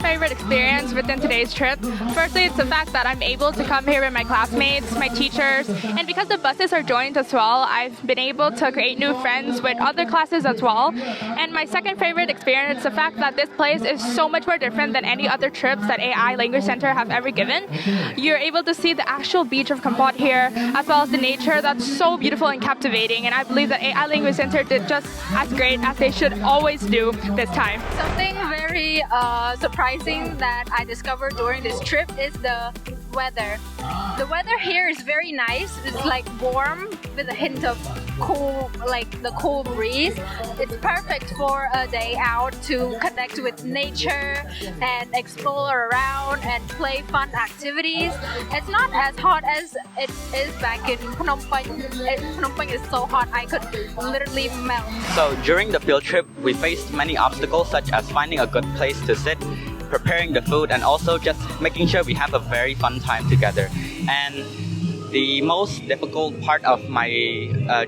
favorite experience within today's trip. Firstly, it's the fact that I'm able to come here with my classmates, my teachers, and because the buses are joined as well, I've been able to create new friends with other classes as well. And my second favorite experience is the fact that this place is so much more different than any other trips that Aii Language Center have ever given. You're able to see the actual beach of Kampot here, as well as the nature that's so beautiful and captivating. And I believe that Aii Language Center did just as great as they should always do this time. Something very surprising that I discovered during this trip is the weather. The weather here is very nice. It's like warm with a hint of cool, like the cool breeze. It's perfect for a day out to connect with nature and explore around and play fun activities. It's not as hot as it is back in Phnom Penh. Phnom Penh is so hot I could literally melt. So during the field trip, we faced many obstacles such as finding a good place to sit, preparing the food, and also just making sure we have a very fun time together. And the most difficult part of my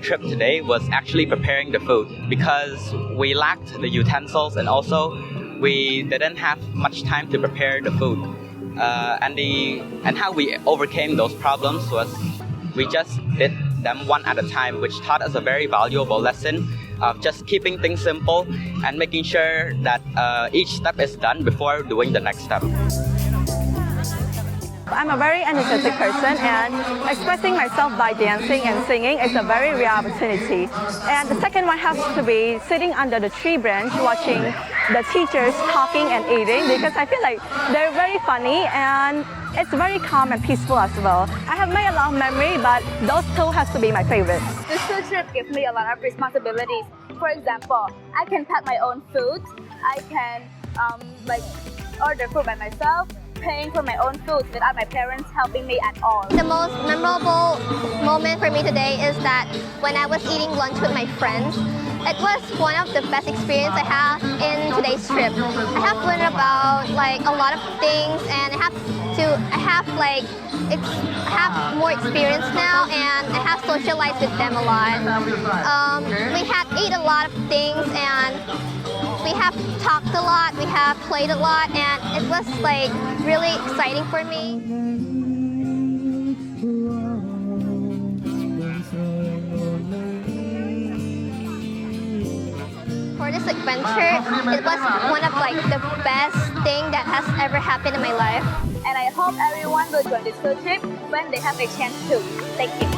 trip today was actually preparing the food because we lacked the utensils and also we didn't have much time to prepare the food. And how we overcame those problems was we just did them one at a time, which taught us a very valuable lesson of just keeping things simple and making sure that each step is done before doing the next step. I'm a very energetic person, and expressing myself by dancing and singing is a very rare opportunity. And the second one has to be sitting under the tree branch watching the teachers talking and eating, because I feel like they're very funny and it's very calm and peaceful as well. I have made a lot of memory, but those two has to be my favorites. This field trip gives me a lot of responsibilities. For example, I can pack my own food. I can order food by myself, paying for my own food without my parents helping me at all. The most memorable moment for me today is that when I was eating lunch with my friends, it was one of the best experiences I have in today's trip. I have learned about a lot of things, and I have more experience now, and I have socialized with them a lot. We had eat a lot of things, and we have talked a lot, we have played a lot, and it was really exciting for me. For this adventure, it was one of the best thing that has ever happened in my life. And I hope everyone will join this field trip when they have a chance to. Thank you.